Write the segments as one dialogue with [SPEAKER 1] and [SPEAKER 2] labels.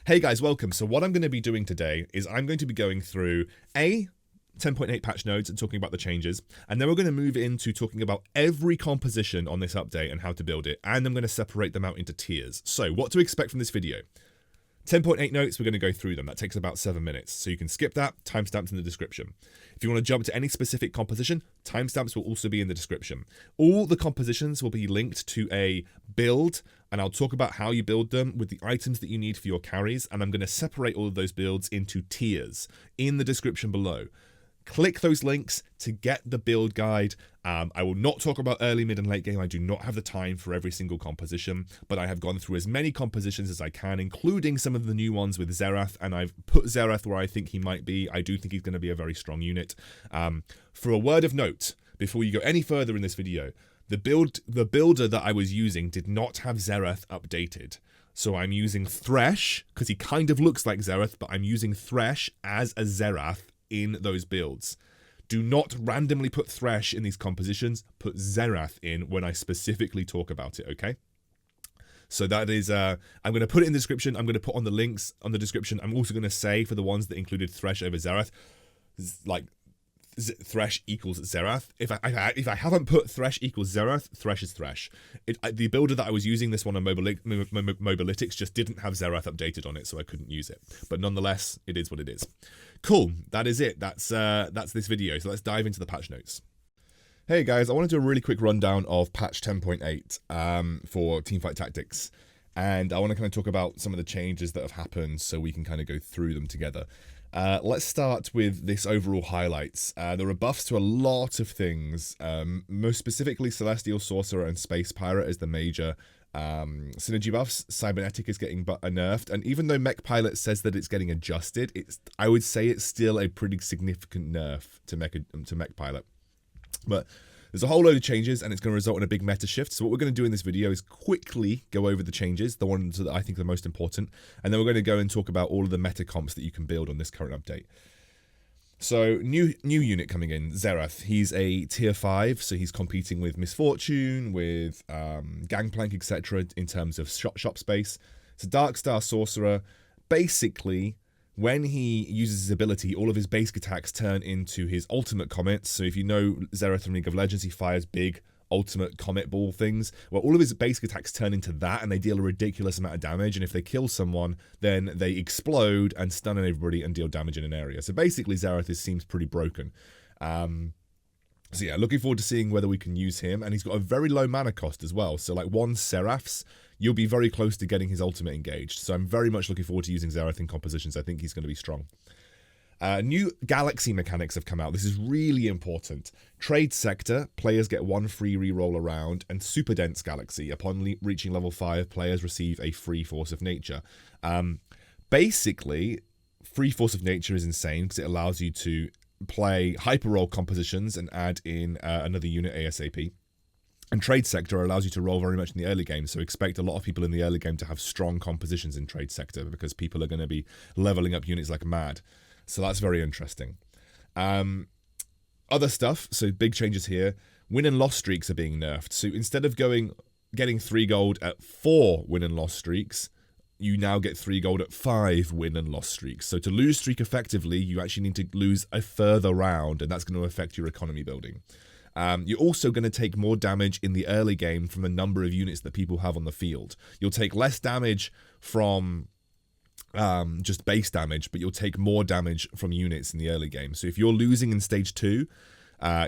[SPEAKER 1] Hey guys, welcome. So what I'm going to be doing today is I'm going to be going through 10.8 patch notes and talking about the changes, and then we're going to move into talking about every composition on this update and how to build it, and I'm going to separate them out into tiers. So what to expect from this video. 10.8 notes, we're going to go through them. That takes about 7 minutes, so you can skip that. Timestamps in the description. If you want to jump to any specific composition, timestamps will also be in the description. All the compositions will be linked to a build, and I'll talk about how you build them with the items that you need for your carries, and I'm going to separate all of those builds into tiers in the description below. Click those links to get the build guide. I will not talk about early, mid, and late game. I do not have the time for every single composition, but I have gone through as many compositions as I can, including some of the new ones with Xerath, and I've put Xerath where I think he might be. I do think he's going to be a very strong unit. For a word of note, before you go any further in this video, the builder that I was using did not have Xerath updated. So I'm using THRESH, because he kind of looks like Xerath, but I'm using THRESH as a Xerath in those builds. Do not randomly put THRESH in these compositions. Put Xerath in when I specifically talk about it, okay? So that is, I'm going to put it in the description. I'm going to put on the links on the description. I'm also going to say for the ones that included THRESH over Xerath, like THRESH equals Xerath. If I haven't put THRESH equals Xerath, THRESH is THRESH. The builder that I was using, this one on Mobalytics, just didn't have Xerath updated on it, so I couldn't use it. But nonetheless, it is what it is. Cool, that is it. That's this video. So let's dive into the patch notes. Hey guys, I want to do a really quick rundown of patch 10.8 for Teamfight Tactics. And I want to kind of talk about some of the changes that have happened so we can kind of go through them together. Let's start with this overall highlights. There are buffs to a lot of things, most specifically Celestial Sorcerer and Space Pirate as the major synergy buffs. Cybernetic is getting nerfed, and even though Mech Pilot says that it's getting adjusted, I would say it's still a pretty significant nerf to Mech Pilot. But there's a whole load of changes, and it's going to result in a big meta shift. So what we're going to do in this video is quickly go over the changes, the ones that I think are the most important, and then we're going to go and talk about all of the meta comps that you can build on this current update. So new unit coming in, Xerath. He's a tier 5, so he's competing with Misfortune, with Gangplank, etc. in terms of shop space. It's a Dark Star Sorcerer. Basically, when he uses his ability, all of his basic attacks turn into his ultimate comets. So if you know Xerath from League of Legends, he fires big ultimate comet ball things. Well, all of his basic attacks turn into that, and they deal a ridiculous amount of damage. And if they kill someone, then they explode and stun everybody and deal damage in an area. So basically, Xerath seems pretty broken. So yeah, looking forward to seeing whether we can use him. And he's got a very low mana cost as well. So like 1 Seraphs, you'll be very close to getting his ultimate engaged. So I'm very much looking forward to using Xerath in compositions. I think he's going to be strong. New Galaxy mechanics have come out. This is really important. Trade Sector, players get 1 free reroll around, and Super Dense Galaxy. Upon reaching level 5, players receive a free Force of Nature. Basically, free Force of Nature is insane because it allows you to play hyper roll compositions and add in another unit ASAP. And Trade Sector allows you to roll very much in the early game, so expect a lot of people in the early game to have strong compositions in Trade Sector because people are going to be leveling up units like mad. So that's very interesting. Other stuff, so big changes here. Win and loss streaks are being nerfed. So instead of getting 3 gold at 4 win and loss streaks, you now get 3 gold at 5 win and loss streaks. So to lose streak effectively, you actually need to lose a further round, and that's going to affect your economy building. You're also going to take more damage in the early game from the number of units that people have on the field. You'll take less damage from just base damage, but you'll take more damage from units in the early game. So if you're losing in stage 2,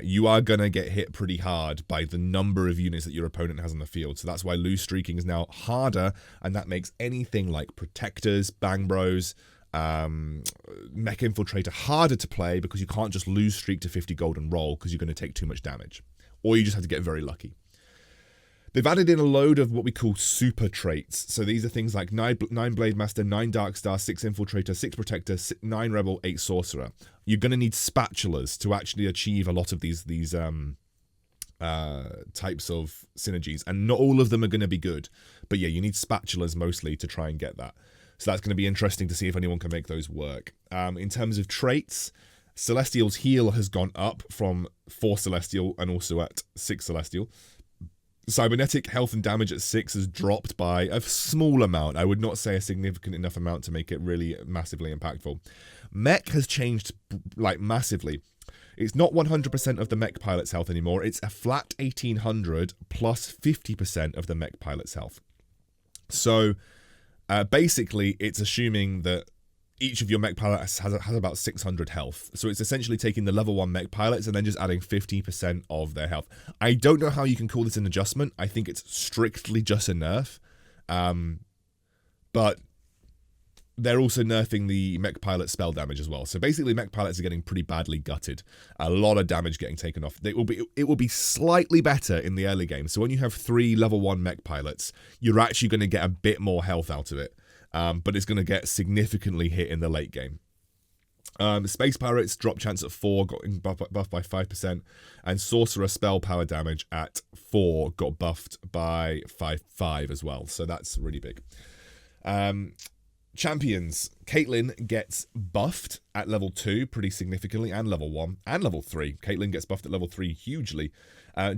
[SPEAKER 1] you are going to get hit pretty hard by the number of units that your opponent has on the field. So that's why lose streaking is now harder, and that makes anything like Protectors, Bang Bros, Mech Infiltrator harder to play because you can't just lose streak to 50 gold and roll because you're going to take too much damage. Or you just have to get very lucky. They've added in a load of what we call super traits. So these are things like 9 Blade Master, 9 Dark Star, 6 Infiltrator, 6 Protector, 9 Rebel, 8 Sorcerer. You're going to need spatulas to actually achieve a lot of these types of synergies. And not all of them are going to be good. But yeah, you need spatulas mostly to try and get that. So that's going to be interesting to see if anyone can make those work. In terms of traits, Celestial's heal has gone up from 4 Celestial and also at 6 Celestial. Cybernetic health and damage at 6 has dropped by a small amount. I would not say a significant enough amount to make it really massively impactful. Mech has changed like massively. It's not 100% of the mech pilot's health anymore. It's a flat 1800 plus 50% of the mech pilot's health. So basically, it's assuming that each of your mech pilots has about 600 health. So it's essentially taking the level 1 mech pilots and then just adding 50% of their health. I don't know how you can call this an adjustment. I think it's strictly just a nerf. But they're also nerfing the mech pilot spell damage as well. So basically, mech pilots are getting pretty badly gutted. A lot of damage getting taken off. It will be slightly better in the early game. So when you have 3 level 1 mech pilots, you're actually going to get a bit more health out of it. But it's going to get significantly hit in the late game. Space Pirates drop chance at 4 got buffed by 5%, and Sorcerer spell power damage at 4 got buffed by 5 as well. So that's really big. Champions. Caitlyn gets buffed at level 2 pretty significantly, and level 1 and level 3. Caitlyn gets buffed at level 3 hugely.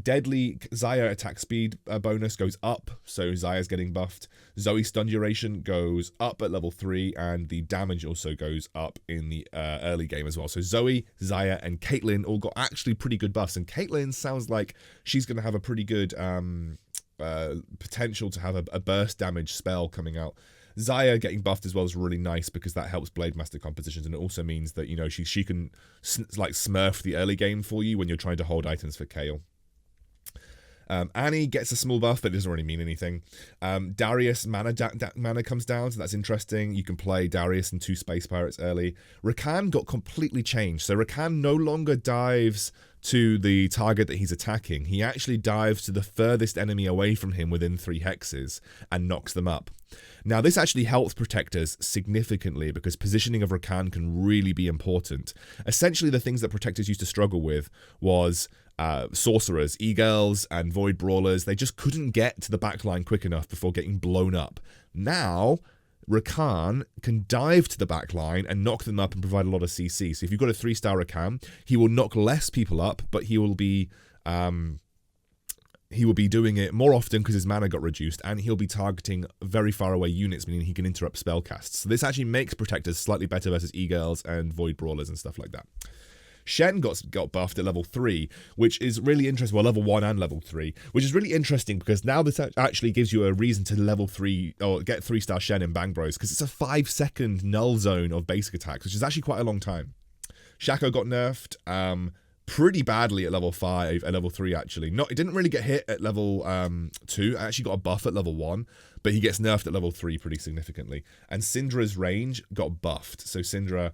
[SPEAKER 1] Deadly Xayah attack speed bonus goes up, so Xayah's getting buffed. Zoe stun duration goes up at level 3, and the damage also goes up in the early game as well. So Zoe, Xayah, and Caitlyn all got actually pretty good buffs, and Caitlyn sounds like she's going to have a pretty good potential to have a burst damage spell coming out. Xayah getting buffed as well is really nice because that helps Blade Master compositions, and it also means that, you know, she can like smurf the early game for you when you're trying to hold items for Kael. Annie gets a small buff, but it doesn't really mean anything. Darius mana comes down, so that's interesting. You can play Darius and 2 Space Pirates early. Rakan got completely changed, so Rakan no longer dives to the target that he's attacking. He actually dives to the furthest enemy away from him within 3 hexes and knocks them up. Now, this actually helps protectors significantly because positioning of Rakan can really be important. Essentially, the things that protectors used to struggle with was sorcerers, EGIRLS, and void brawlers. They just couldn't get to the backline quick enough before getting blown up. Now, Rakan can dive to the backline and knock them up and provide a lot of CC. So if you've got a 3-star Rakan, he will knock less people up, but he will be doing it more often because his mana got reduced, and he'll be targeting very far away units, meaning he can interrupt spell casts. So this actually makes protectors slightly better versus EGIRLS and void brawlers and stuff like that. Shen got buffed at level 3, which is really interesting. Well, level 1 and level 3, which is really interesting because now this actually gives you a reason to level 3 or get 3-star Shen in Bang Bros, because it's a 5-second null zone of basic attacks, which is actually quite a long time. Shaco got nerfed pretty badly at level 5 and level 3 actually. It didn't really get hit at level 2. I actually got a buff at level 1, but he gets nerfed at level 3 pretty significantly. And Syndra's range got buffed, so Syndra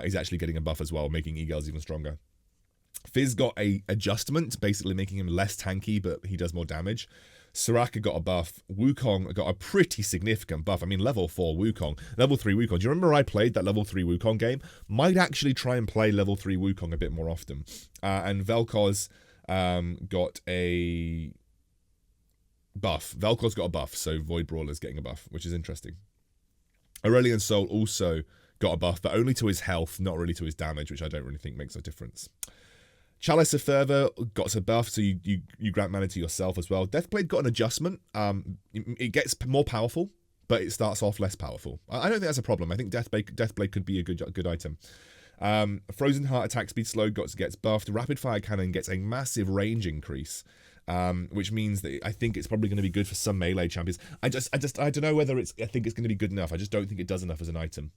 [SPEAKER 1] is actually getting a buff as well, making EGIRLS even stronger. Fizz got a adjustment, basically making him less tanky, but he does more damage. Soraka got a buff. Wukong got a pretty significant buff. I mean, level 4 Wukong, level 3 Wukong. Do you remember I played that level 3 Wukong game? Might actually try and play level 3 Wukong a bit more often. And Vel'Koz got a buff. Vel'Koz got a buff, so Void Brawler's getting a buff, which is interesting. Aurelion Sol also got a buff, but only to his health, not really to his damage, which I don't really think makes a difference. Chalice of Fervor got a buff, so you grant mana to yourself as well. Deathblade got an adjustment. It gets more powerful, but it starts off less powerful. I don't think that's a problem. I think Deathblade could be a good item. Frozen Heart attack speed slow gets buffed. Rapid Fire Cannon gets a massive range increase, which means that I think it's probably going to be good for some melee champions. I don't know whether I think it's going to be good enough. I just don't think it does enough as an item.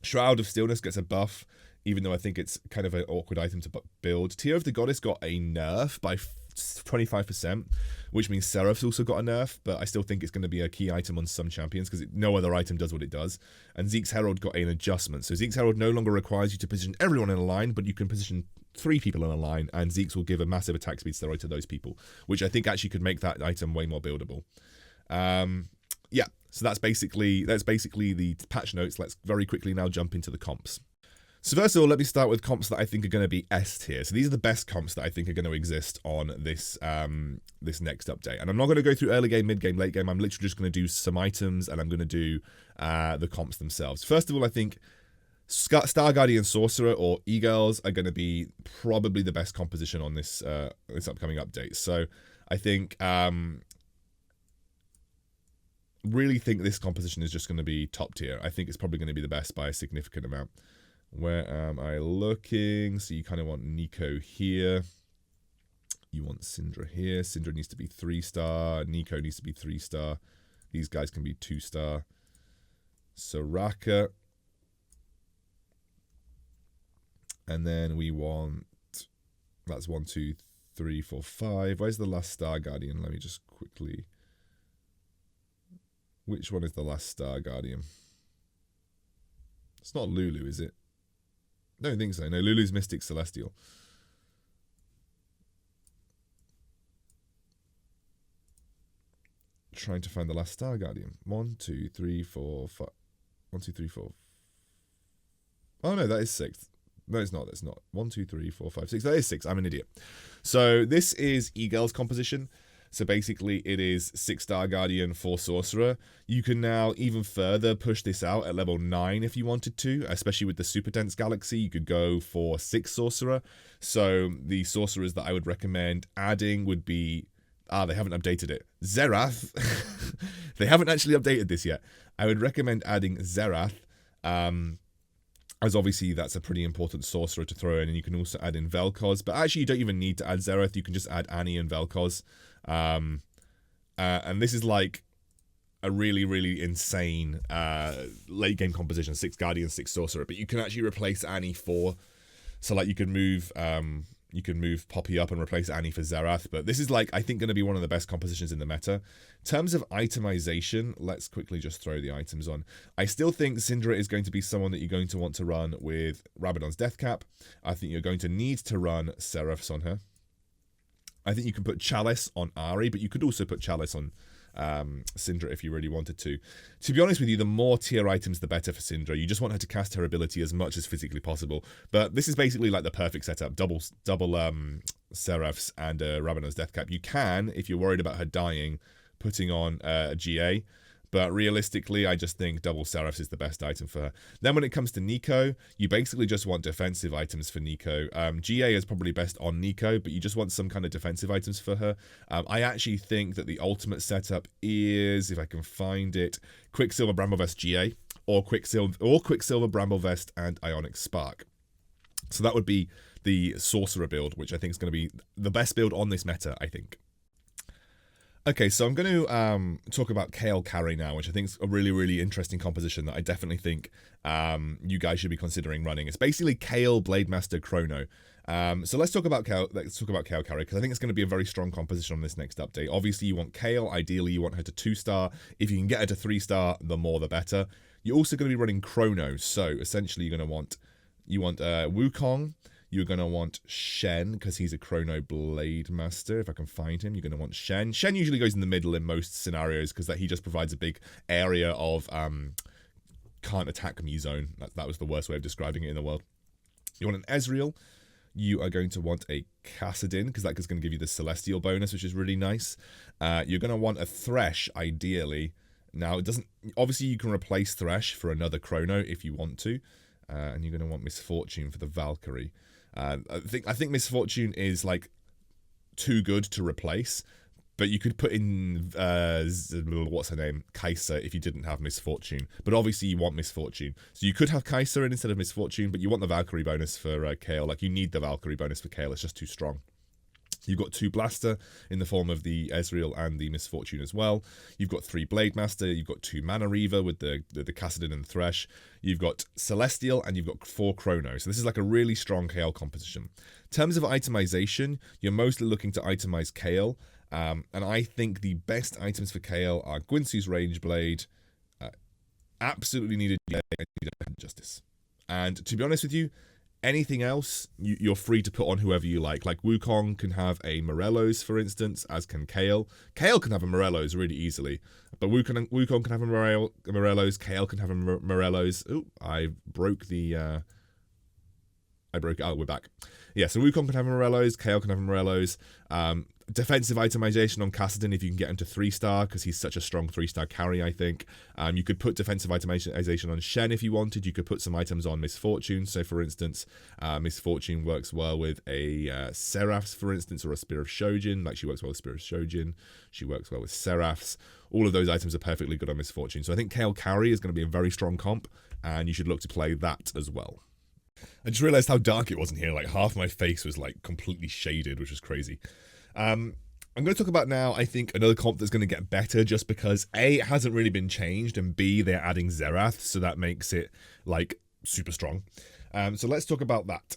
[SPEAKER 1] Shroud of Stillness gets a buff, even though I think it's kind of an awkward item to build. Tear of the Goddess got a nerf by 25%, which means Seraph's also got a nerf, but I still think it's going to be a key item on some champions because no other item does what it does. And Zeke's Herald got an adjustment. So Zeke's Herald no longer requires you to position everyone in a line, but you can position 3 people in a line, and Zeke's will give a massive attack speed steroid to those people, which I think actually could make that item way more buildable. Yeah, so that's basically the patch notes. Let's very quickly now jump into the comps. So first of all, let me start with comps that I think are going to be S tier. So these are the best comps that I think are going to exist on this this next update. And I'm not going to go through early game, mid game, late game. I'm literally just going to do some items, and I'm going to do the comps themselves. First of all, I think Star Guardian Sorcerer or EGIRLS are going to be probably the best composition on this this upcoming update. So I think, really think this composition is just going to be top tier. I think it's probably going to be the best by a significant amount. Where am I looking? So you kind of want Nico here. You want Syndra here. Syndra needs to be 3-star. Nico needs to be 3-star. These guys can be 2-star. Soraka. And then we want... That's 1, 2, 3, 4, 5. Where's the last star Guardian? Let me just quickly... Which one is the last star Guardian? It's not Lulu, is it? I don't think so. No, Lulu's Mystic Celestial. Trying to find the last star Guardian. 1, 2, 3, 4, 5. 1, 2, 3, 4. Oh no, that is 6. No, it's not. That's not. 1, 2, 3, 4, 5, 6. That is 6. I'm an idiot. So this is EGIRLS composition. So basically it is 6-star Guardian, 4 Sorcerer. You can now even further push this out at level 9 if you wanted to, especially with the Super Dense Galaxy. You could go for 6 Sorcerer. So the Sorcerers that I would recommend adding would be... they haven't updated it. Xerath. They haven't actually updated this yet. I would recommend adding Xerath, as obviously that's a pretty important sorcerer to throw in, and you can also add in Vel'Koz. But actually, you don't even need to add Xerath. You can just add Annie and Vel'Koz. And this is like a really, really insane late game composition. 6 Guardian, 6 Sorcerer. But you can actually replace Annie for... So like you can move Poppy up and replace Annie for Xerath. But this is like, I think, going to be one of the best compositions in the meta. In terms of itemization, let's quickly just throw the items on. I still think Syndra is going to be someone that you're going to want to run with Rabadon's Death Cap. I think you're going to need to run Seraphs on her. I think you can put Chalice on Ahri, but you could also put Chalice on Syndra if you really wanted to. To be honest with you, the more tier items, the better for Syndra. You just want her to cast her ability as much as physically possible. But this is basically like the perfect setup. Double Seraphs and Rabadon's Death Cap. You can, if you're worried about her dying, putting on a GA. But realistically, I just think double Seraphs is the best item for her. Then when it comes to Nico, you basically just want defensive items for Nico. GA is probably best on Nico, but you just want some kind of defensive items for her. I actually think that the ultimate setup is, if I can find it, Quicksilver Bramblevest GA or Quicksilver Bramblevest and Ionic Spark. So that would be the Sorcerer build, which I think is going to be the best build on this meta, I think. Okay, so I'm going to talk about Kayle Carry now, which I think is a really, really interesting composition that I definitely think you guys should be considering running. It's basically Kayle Blademaster Chrono. So let's talk about Kayle Carry, because I think it's going to be a very strong composition on this next update. Obviously, you want Kayle. Ideally, you want her to 2-star. If you can get her to 3-star, the more the better. You're also going to be running Chrono. So essentially, you're going to want Wukong. You're going to want Shen, because he's a Chrono Blade Master. If I can find him, you're going to want Shen. Shen usually goes in the middle in most scenarios, because he just provides a big area of can't attack me zone. That was the worst way of describing it in the world. You want an Ezreal. You are going to want a Kassadin, because that is going to give you the Celestial bonus, which is really nice. You're going to want a Thresh, ideally. Now, it doesn't... Obviously, you can replace Thresh for another Chrono if you want to. And you're going to want Misfortune for the Valkyrie. I think Misfortune is like too good to replace, but you could put in what's her name, Kai'Sa, if you didn't have Misfortune. But obviously you want Misfortune, so you could have Kai'Sa in instead of Misfortune, but you want the Valkyrie bonus for Kael. Like, you need the Valkyrie bonus for Kael. It's just too strong. You've got 2 Blaster in the form of the Ezreal and the Misfortune as well. You've got 3 Blade Master. You've got 2 Mana Reaver with the Kassadin and Thresh. You've got Celestial, and you've got 4 Chrono. So this is like a really strong Kael composition. In terms of itemization, you're mostly looking to itemize Kael. And I think the best items for Kael are Guinsoo's Range Blade, absolutely needed Justice. And to be honest with you, anything else, you're free to put on whoever you like. Like, Wukong can have a Morellos, for instance, as can Kael. Kael can have a Morellos really easily. But Wukong can have a Morellos. Kael can have a Morellos. Oh, I broke it. Oh, we're back. Yeah, so Wukong can have a Morellos. Kael can have a Morellos. Defensive itemization on Kassadin if you can get him to 3-star, because he's such a strong 3-star carry, I think. You could put defensive itemization on Shen if you wanted. You could put some items on Misfortune. So, for instance, Misfortune works well with a Seraphs, for instance, or a Spear of Shojin. Like, she works well with Spear of Shojin. She works well with Seraphs. All of those items are perfectly good on Misfortune. So I think Kayle Carry is going to be a very strong comp, and you should look to play that as well. I just realized how dark it was in here. Like, half my face was like completely shaded, which is crazy. I'm going to talk about now, I think, another comp that's going to get better just because A, it hasn't really been changed, and B, they're adding Xerath, so that makes it, like, super strong. So let's talk about that.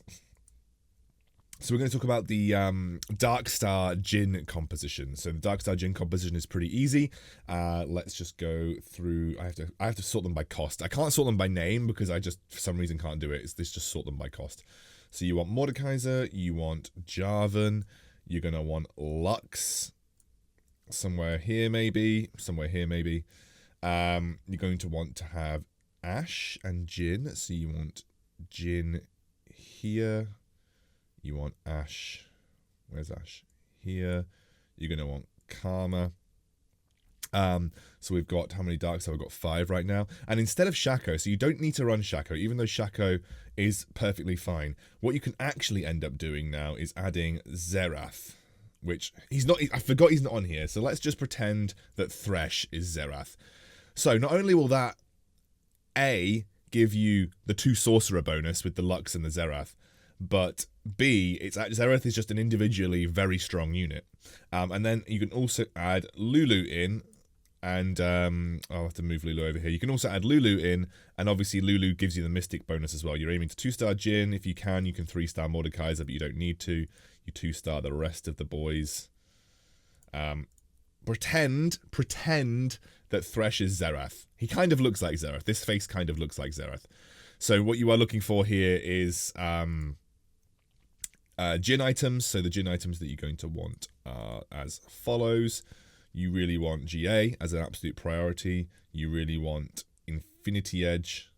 [SPEAKER 1] So we're going to talk about the Darkstar Jhin composition. So the Darkstar Jhin composition is pretty easy. Let's just go through. I have to sort them by cost. I can't sort them by name because I just, for some reason, can't do it. It's just sort them by cost. So you want Mordekaiser, you want Jarvan, you're going to want Lux, somewhere here maybe, somewhere here maybe. You're going to want to have Ashe and Jhin. So you want Jhin here. You want Ashe. Where's Ashe? Here. You're going to want Karma. So we've got, how many Darks? So we've got 5 right now. And instead of Shaco, so you don't need to run Shaco, even though Shaco is perfectly fine. What you can actually end up doing now is adding Xerath, which he's not, I forgot he's not on here. So let's just pretend that Thresh is Xerath. So not only will that A, give you the 2 sorcerer bonus with the Lux and the Xerath, but B, Xerath is just an individually very strong unit. And then you can also add Lulu in, and I'll have to move Lulu over here. You can also add Lulu in, and obviously Lulu gives you the Mystic bonus as well. You're aiming to 2-star Jhin. If you can 3-star Mordekaiser, but you don't need to. You 2-star the rest of the boys. Pretend that Thresh is Xerath. He kind of looks like Xerath. This face kind of looks like Xerath. So what you are looking for here is Jhin items. So the Jhin items that you're going to want are as follows. You really want GA as an absolute priority. You really want Infinity Edge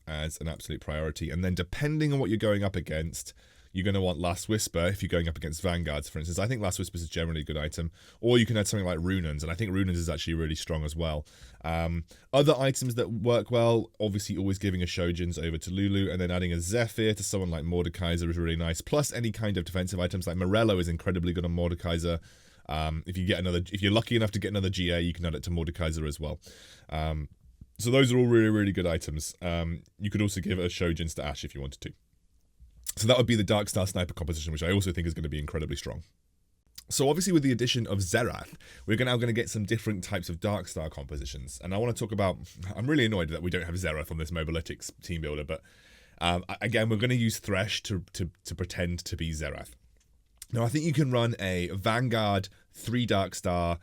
[SPEAKER 1] as an absolute priority. And then depending on what you're going up against, you're going to want Last Whisper if you're going up against Vanguards, for instance. I think Last Whisper is generally a good item. Or you can add something like Runans, and I think Runans is actually really strong as well. Other items that work well, obviously always giving a Shojin's over to Lulu, and then adding a Zephyr to someone like Mordekaiser is really nice. Plus any kind of defensive items like Morello is incredibly good on Mordekaiser. If you're lucky enough to get another GA, you can add it to Mordekaiser as well. So those are all really, really good items. You could also give a Shojin's to Ashe if you wanted to. So that would be the Darkstar Sniper composition, which I also think is going to be incredibly strong. So obviously with the addition of Xerath, we're now going to get some different types of Darkstar compositions. And I want to talk about, I'm really annoyed that we don't have Xerath on this Mobalytics team builder, but again, we're going to use Thresh to pretend to be Xerath. Now I think you can run a Vanguard 3 Darkstar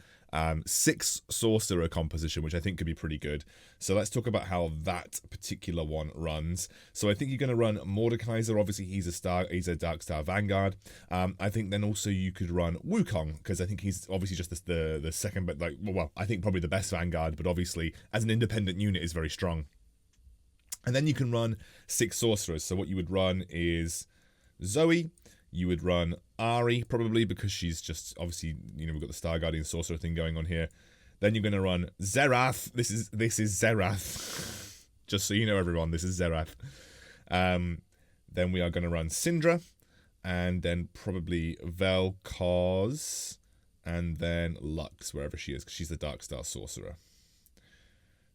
[SPEAKER 1] 6 sorcerer composition, which I think could be pretty good. So let's talk about how that particular one runs. So I think you're going to run Mordekaiser. Obviously he's a Darkstar Vanguard. I think then also you could run Wukong, because I think he's obviously just the second, but like, well, I think probably the best Vanguard, but obviously as an independent unit is very strong. And then you can run 6 sorcerers. So what you would run is Zoe. You would run Ahri, probably, because she's just, obviously, we've got the Star Guardian Sorcerer thing going on here. Then you're going to run Xerath. This is Xerath. Just so you know, everyone, this is Xerath. Then we are going to run Syndra. And then probably Vel'Koz. And then Lux, wherever she is, because she's the Darkstar Sorcerer.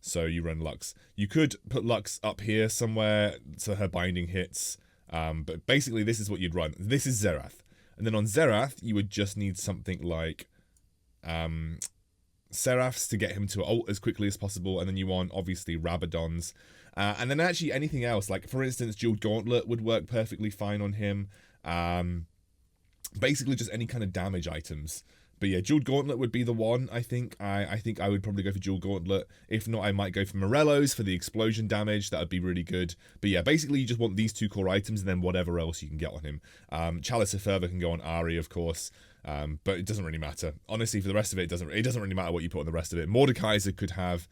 [SPEAKER 1] So you run Lux. You could put Lux up here somewhere so her binding hits. But basically, this is what you'd run. This is Xerath. And then on Xerath, you would just need something like Seraphs to get him to ult as quickly as possible. And then you want, obviously, Rabadons. And then actually anything else. Like, for instance, Jeweled Gauntlet would work perfectly fine on him. Basically, just any kind of damage items. But yeah, Jeweled Gauntlet would be the one, I think. I think I would probably go for Jeweled Gauntlet. If not, I might go for Morello's for the explosion damage. That would be really good. But yeah, basically you just want these 2 core items and then whatever else you can get on him. Chalice of Fervor can go on Ahri, of course. But it doesn't really matter. Honestly, for the rest of it, it doesn't really matter what you put on the rest of it. Mordekaiser could have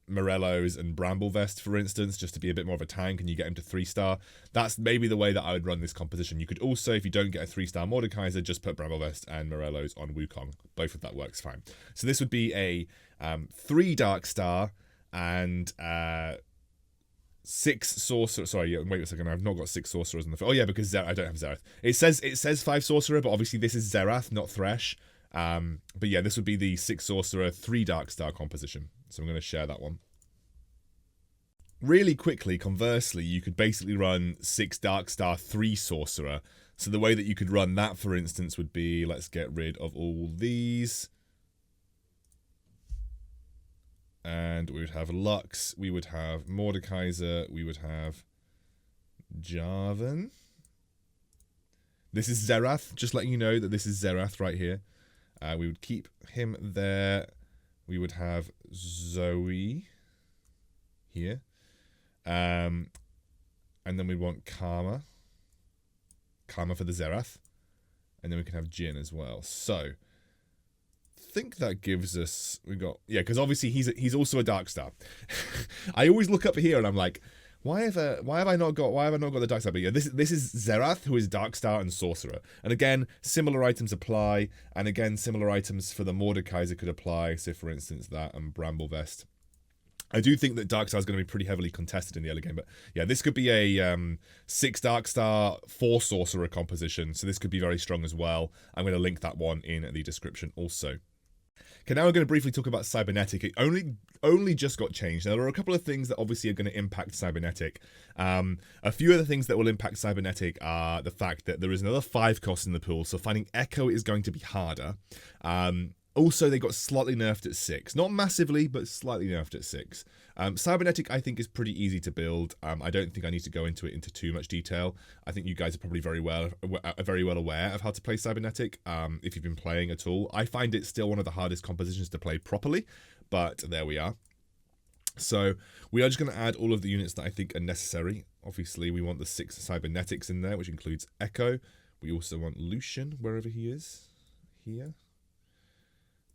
[SPEAKER 1] Morello's and Bramblevest, for instance, just to be a bit more of a tank and you get him to 3-star. That's maybe the way that I would run this composition. You could also, if you don't get a 3-star Mordekaiser, just put Bramblevest and Morello's on Wukong. Both of that works fine. So this would be a 3 Dark Star and 6 Sorcerer. Sorry, wait a second. I've not got 6 Sorcerers on the field. Oh yeah, because I don't have Xerath. It says 5 Sorcerer, but obviously this is Xerath, not Thresh. But yeah, this would be the 6 Sorcerer, 3 Dark Star composition. So I'm going to share that one. Really quickly, conversely, you could basically run 6 Dark Star, 3 Sorcerer. So the way that you could run that, for instance, would be, let's get rid of all these. And we would have Lux, we would have Mordekaiser, we would have Jarvan. This is Xerath, just letting you know that this is Xerath right here. We would keep him there. We would have Zoe here. And then we want Karma. Karma for the Xerath. And then we can have Jhin as well. So, I think that gives us... we got... yeah, because obviously he's also a Dark Star. I always look up here and I'm like, why have I not got the Dark Star? But yeah, this is Xerath, who is Dark Star and Sorcerer. And again, similar items apply. And again, similar items for the Mordekaiser could apply. So for instance, that and Bramblevest. I do think that Dark Star is going to be pretty heavily contested in the early game. But yeah, this could be a 6 Dark Star, 4 Sorcerer composition. So this could be very strong as well. I'm going to link that one in the description also. Okay, now we're going to briefly talk about Cybernetic. It only just got changed. Now, there are a couple of things that obviously are going to impact Cybernetic. A few of the things that will impact Cybernetic are the fact that there is another 5 cost in the pool, so finding Echo is going to be harder. Also, they got slightly nerfed at 6. Not massively, but slightly nerfed at 6. Cybernetic, I think, is pretty easy to build. I don't think I need to go into it into too much detail. I think you guys are probably very well aware of how to play Cybernetic, if you've been playing at all. I find it still one of the hardest compositions to play properly, but there we are. So we are just going to add all of the units that I think are necessary. Obviously, we want the 6 Cybernetics in there, which includes Echo. We also want Lucian, wherever he is. Here.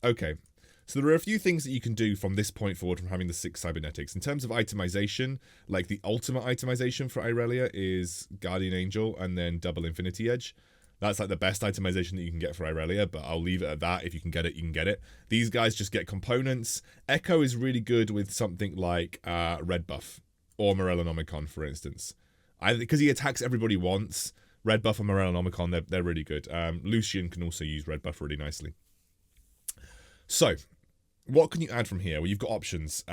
[SPEAKER 1] Okay, so there are a few things that you can do from this point forward from having the 6 Cybernetics. In terms of itemization, like the ultimate itemization for Irelia is Guardian Angel and then double Infinity Edge. That's like the best itemization that you can get for Irelia, but I'll leave it at that. If you can get it, you can get it. These guys just get components. Echo is really good with something like Red Buff or Morellonomicon, for instance. Because he attacks everybody once, Red Buff and Morellonomicon, they're really good. Lucian can also use Red Buff really nicely. So, what can you add from here? Well, you've got options.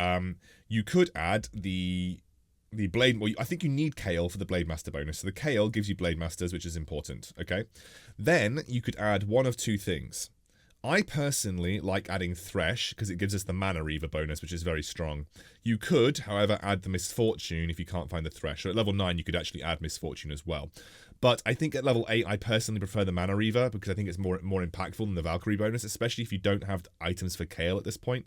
[SPEAKER 1] You could add the Blade... well, I think you need Kael for the Blade Master bonus. So the Kael gives you Blade Masters, which is important, okay? Then you could add one of 2 things. I personally like adding Thresh, because it gives us the Mana Reaver bonus, which is very strong. You could, however, add the Misfortune if you can't find the Thresh. So at level 9, you could actually add Misfortune as well. But I think at level 8, I personally prefer the Mana Reaver because I think it's more impactful than the Valkyrie bonus, especially if you don't have items for Kael at this point.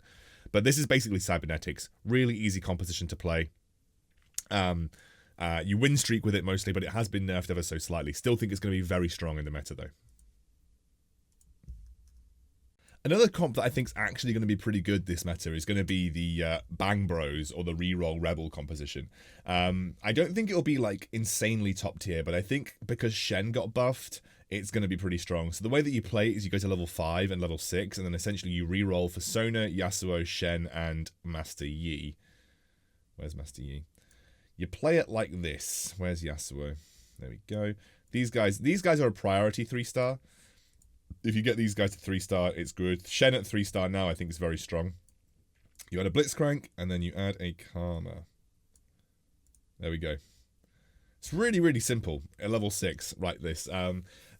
[SPEAKER 1] But this is basically Cybernetics. Really easy composition to play. You win streak with it mostly, but it has been nerfed ever so slightly. Still think it's going to be very strong in the meta, though. Another comp that I think is actually going to be pretty good this meta is going to be the Bang Bros or the Reroll Rebel composition. I don't think it'll be like insanely top tier, but I think because Shen got buffed, it's going to be pretty strong. So the way that you play it is you go to level 5 and level 6, and then essentially you reroll for Sona, Yasuo, Shen, and Master Yi. Where's Master Yi? You play it like this. Where's Yasuo? There we go. These guys are a priority 3-star. If you get these guys to 3-star, it's good. Shen at 3-star now, I think, is very strong. You add a Blitzcrank, and then you add a Karma. There we go. It's really, really simple. At level 6, write this.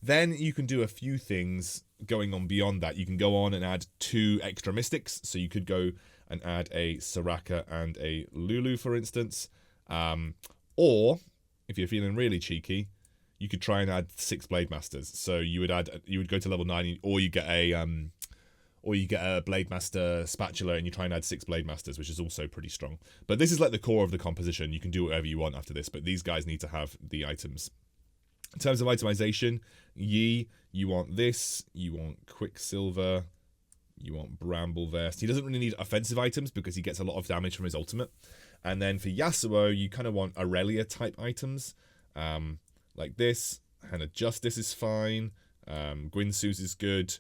[SPEAKER 1] Then you can do a few things going on beyond that. You can go on and add 2 extra Mystics. So you could go and add a Soraka and a Lulu, for instance. Or, if you're feeling really cheeky, you could try and add 6 Blade Masters. So you would go to level 9, or you get a Blade Master Spatula, and you try and add 6 Blade Masters, which is also pretty strong. But this is like the core of the composition. You can do whatever you want after this, but these guys need to have the items. In terms of itemization, Yi, you want this, you want Quicksilver, You want Bramble Vest. He doesn't really need offensive items because he gets a lot of damage from his ultimate. And then for Yasuo, you kind of want Aurelia type items. Like this. Hand of Justice is fine. Guinsoo's is good.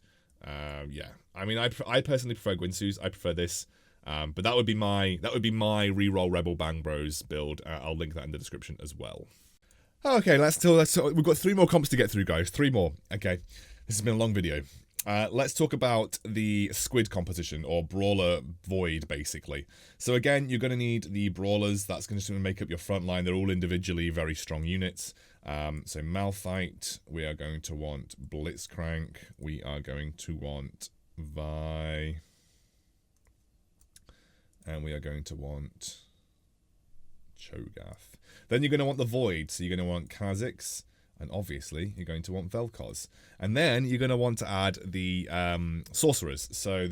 [SPEAKER 1] Yeah. I mean, I personally prefer Guinsoo's. I prefer this. But that would be my reroll Rebel Bang Bros build. I'll link that in the description as well. Okay, let's we've got 3 more comps to get through, guys. 3 more. Okay. This has been a long video. Let's talk about the Squid composition, or Brawler Void, basically. So again, you're going to need the Brawlers. That's going to make up your front line. They're all individually very strong units. So Malphite, we are going to want Blitzcrank. We are going to want Vi. And we are going to want Cho'Gath. Then you're going to want the Void. So you're going to want Kha'Zix. And obviously, you're going to want Vel'Koz. And then you're going to want to add the Sorcerers. So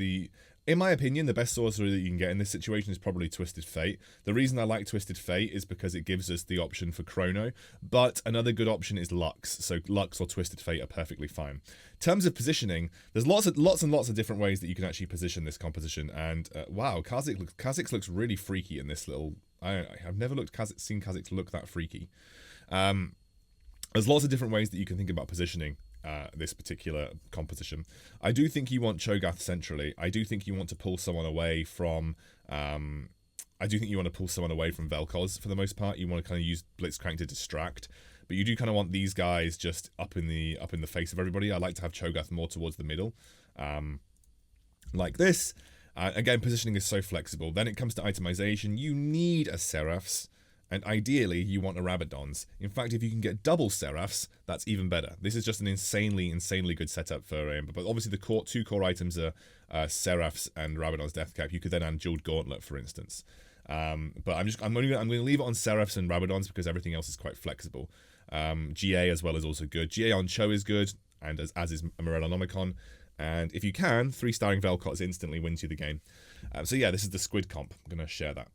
[SPEAKER 1] in my opinion, the best Sorcerer that you can get in this situation is probably Twisted Fate. The reason I like Twisted Fate is because it gives us the option for Chrono. But another good option is Lux. So Lux or Twisted Fate are perfectly fine. In terms of positioning, there's lots and lots of different ways that you can actually position this composition. And wow, Kha'Zix looks really freaky in this little... I've never seen Kha'Zix look that freaky. There's lots of different ways that you can think about positioning this particular composition. I do think you want Cho'Gath centrally. I do think you want to pull someone away from... Vel'Koz for the most part. You want to kind of use Blitzcrank to distract. But you do kind of want these guys just up in the face of everybody. I like to have Cho'Gath more towards the middle. Like this. Again, positioning is so flexible. Then it comes to itemization. You need a Seraphs. And ideally, you want a Rabadons. In fact, if you can get double Seraphs, that's even better. This is just an insanely good setup for Amber. But obviously, the 2 core items are Seraphs and Rabadon's Deathcap. You could then add Jeweled Gauntlet, for instance. But I'm going to leave it on Seraphs and Rabadons because everything else is quite flexible. GA as well is also good. GA on Cho is good, and as is Morellonomicon. And if you can, 3-starring Vel'Koz instantly wins you the game. So yeah, this is the Squid comp. I'm going to share that.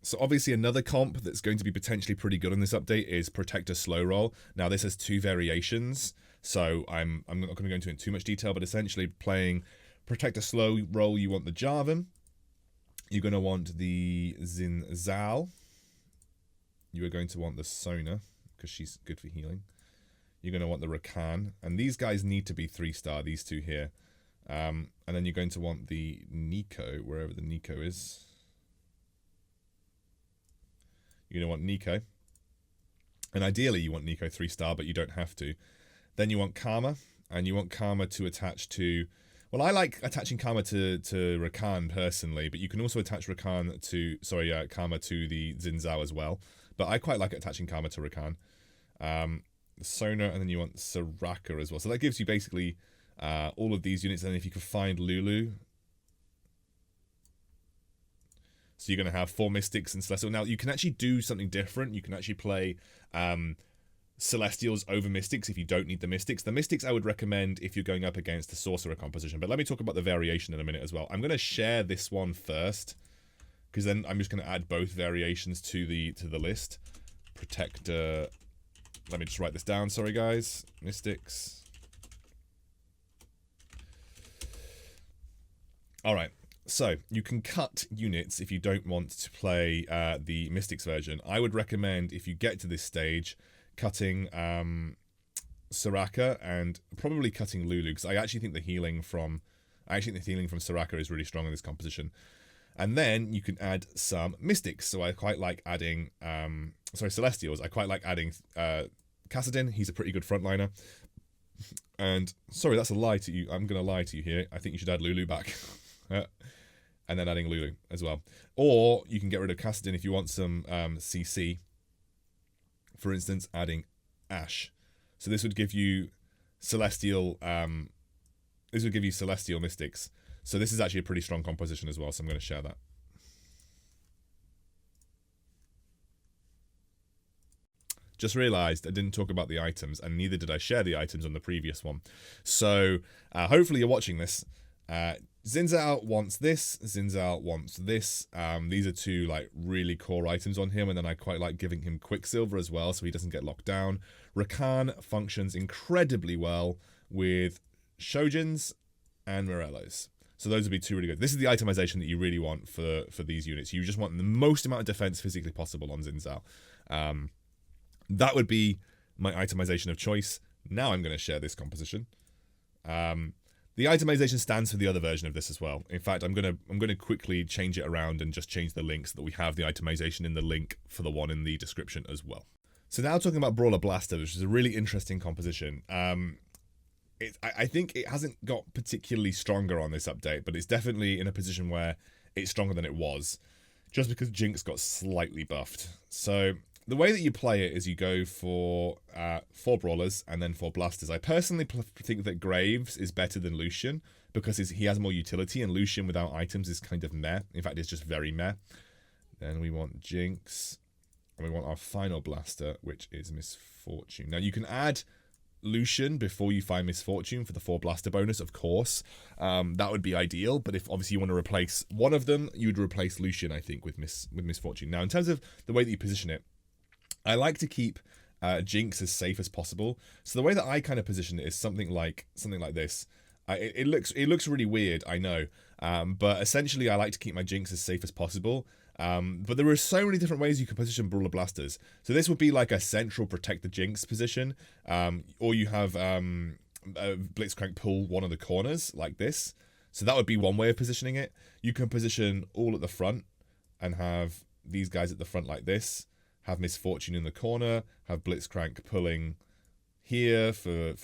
[SPEAKER 1] So obviously another comp that's going to be potentially pretty good on this update is Protector Slow Roll. Now this has 2 variations, so I'm not going to go into it in too much detail, but essentially playing Protector Slow Roll, you want the Jarvan, you're going to want the Xin Zhao, you are going to want the Sona, because she's good for healing, you're going to want the Rakan, and these guys need to be 3-star, these 2 here, and then you're going to want the Nico, wherever the Nico is. You're going to want Nico. And ideally you want Nico 3-star, but you don't have to. Then you want Karma, and you want Karma to attach to... Well, I like attaching Karma to Rakan personally, but you can also attach Karma to the Xin Zhao as well. But I quite like attaching Karma to Rakan. Sona, and then you want Soraka as well. So that gives you basically all of these units, and then if you can find Lulu... So you're going to have 4 Mystics and Celestial. Now, you can actually do something different. You can actually play Celestials over Mystics if you don't need the Mystics. The Mystics I would recommend if you're going up against the Sorcerer composition. But let me talk about the variation in a minute as well. I'm going to share this one first, because then I'm just going to add both variations to the list. Protector... Let me just write this down. Sorry, guys. Mystics. All right. So, you can cut units if you don't want to play the Mystics version. I would recommend, if you get to this stage, cutting Soraka and probably cutting Lulu, because I actually think the healing from Soraka is really strong in this composition. And then you can add some Mystics. So I quite like adding Celestials. I quite like adding Kassadin. He's a pretty good frontliner. And sorry, that's a lie to you. I'm going to lie to you here. I think you should add Lulu back. And then adding Lulu as well. Or you can get rid of Kassadin if you want some CC. For instance, adding Ashe. So this would give you Celestial Mystics. So this is actually a pretty strong composition as well, so I'm going to share that. Just realized I didn't talk about the items, and neither did I share the items on the previous one. So hopefully you're watching this. Xin Zhao wants this, Xin Zhao wants this. These are 2 like really core items on him, and then I quite like giving him Quicksilver as well so he doesn't get locked down. Rakan functions incredibly well with Shojins, and Morellos. So those would be 2 really good. This is the itemization that you really want for these units. You just want the most amount of defense physically possible on Xin Zhao. That would be my itemization of choice. Now I'm going to share this composition. The itemization stands for the other version of this as well. In fact, I'm gonna quickly change it around and just change the link so that we have the itemization in the link for the one in the description as well. So now talking about Brawler Blaster, which is a really interesting composition. I think it hasn't got particularly stronger on this update, but it's definitely in a position where it's stronger than it was, just because Jinx got slightly buffed. So the way that you play it is you go for 4 Brawlers and then 4 Blasters. I personally think that Graves is better than Lucian because he has more utility, and Lucian without items is kind of meh. In fact, it's just very meh. Then we want Jinx, and we want our final Blaster, which is Misfortune. Now you can add Lucian before you find Misfortune for the 4 Blaster bonus, of course. That would be ideal, but if obviously you want to replace one of them, you would replace Lucian, I think, with Misfortune. Now, in terms of the way that you position it, I like to keep Jinx as safe as possible. So the way that I kind of position it is something like this. It looks really weird, I know, but essentially I like to keep my Jinx as safe as possible. But there are so many different ways you can position Brawler Blasters. So this would be like a central protect the Jinx position, or you have Blitzcrank pull one of the corners like this. So that would be one way of positioning it. You can position all at the front and have these guys at the front like this. Have Misfortune in the corner, have Blitzcrank pulling here for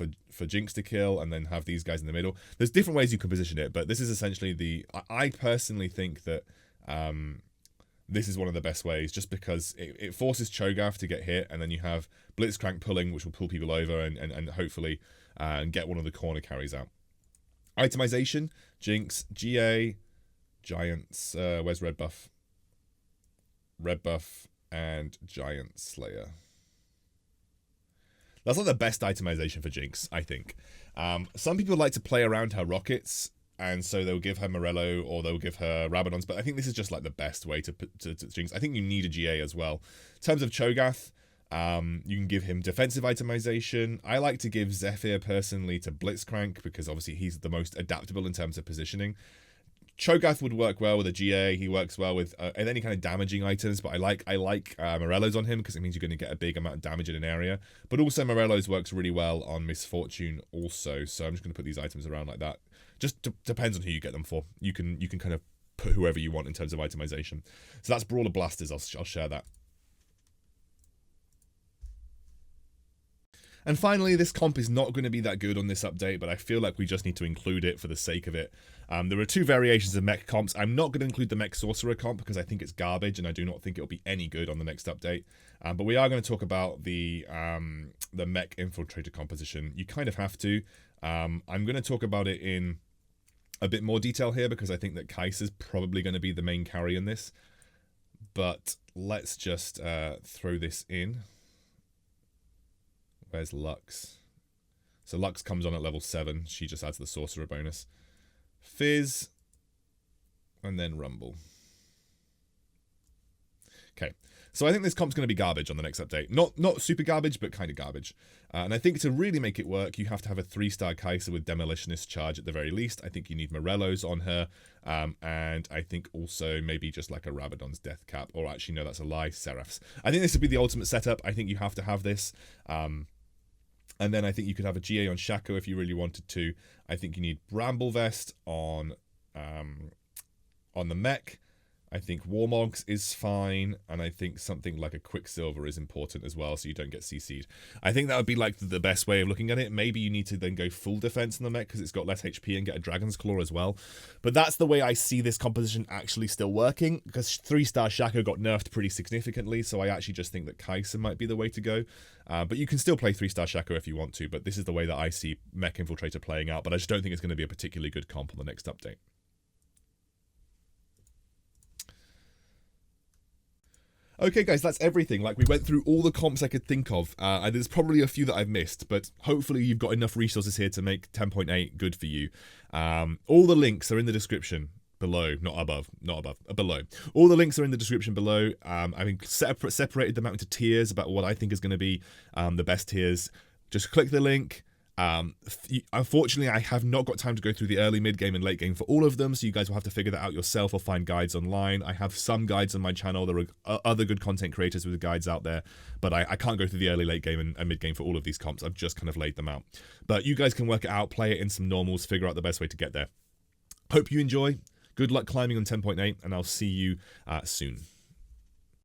[SPEAKER 1] Jinx to kill, and then have these guys in the middle. There's different ways you can position it, but this is essentially I personally think that this is one of the best ways, just because it forces Cho'Gath to get hit, and then you have Blitzcrank pulling, which will pull people over and hopefully get one of the corner carries out. Itemization, Jinx, GA, Giants, where's Red Buff? Red Buff, and Giant Slayer. That's like the best itemization for Jinx, I think. Some people like to play around her rockets, and so they'll give her Morello or they'll give her Rabadons, but I think this is just like the best way to Jinx. I think you need a GA as well. In terms of Cho'Gath, you can give him defensive itemization. I like to give Zephyr personally to Blitzcrank because obviously he's the most adaptable in terms of positioning. Cho'Gath would work well with a GA. He works well with any kind of damaging items, but I like Morello's on him because it means you're going to get a big amount of damage in an area. But also Morello's works really well on Misfortune also. So I'm just going to put these items around like that. Just depends on who you get them for. You can kind of put whoever you want in terms of itemization. So that's Brawler Blasters. I'll share that. And finally, this comp is not going to be that good on this update, but I feel like we just need to include it for the sake of it. There are 2 variations of Mech comps. I'm not going to include the Mech Sorcerer comp because I think it's garbage, and I do not think it'll be any good on the next update. But we are going to talk about the Mech Infiltrator composition. You kind of have to. I'm going to talk about it in a bit more detail here because I think that Kai'Sa's probably going to be the main carry in this. But let's just throw this in. Where's Lux? So Lux comes on at level 7. She just adds the Sorcerer bonus. Fizz. And then Rumble. Okay. So I think this comp's going to be garbage on the next update. Not super garbage, but kind of garbage. And I think to really make it work, you have to have a 3-star Kaisa with Demolitionist charge at the very least. I think you need Morello's on her. And I think also maybe just like a Rabadon's Death Cap. Or actually, no, that's a lie. Seraph's. I think this would be the ultimate setup. I think you have to have this. And then I think you could have a GA on Shaco if you really wanted to. I think you need Bramble Vest on the Mech. I think Warmogs is fine, and I think something like a Quicksilver is important as well, so you don't get CC'd. I think that would be like the best way of looking at it. Maybe you need to then go full defense in the Mech because it's got less HP and get a Dragon's Claw as well. But that's the way I see this composition actually still working, because 3-star Shaco got nerfed pretty significantly, so I actually just think that Kaisa might be the way to go. But you can still play 3-star Shaco if you want to, but this is the way that I see Mech Infiltrator playing out, but I just don't think it's going to be a particularly good comp on the next update. Okay, guys, that's everything. Like, we went through all the comps I could think of, and there's probably a few that I've missed, but hopefully you've got enough resources here to make 10.8 good for you. All the links are in the description below, not above, below. All the links are in the description below. I've separated them out into tiers about what I think is going to be the best tiers. Just click the link, Unfortunately, I have not got time to go through the early, mid game, and late game for all of them, so you guys will have to figure that out yourself or find guides online. I have some guides on my channel. There are other good content creators with guides out there, but I can't go through the early, late game, and mid game for all of these comps. I've just kind of laid them out. But you guys can work it out, play it in some normals, figure out the best way to get there. Hope you enjoy. Good luck climbing on 10.8, and I'll see you soon.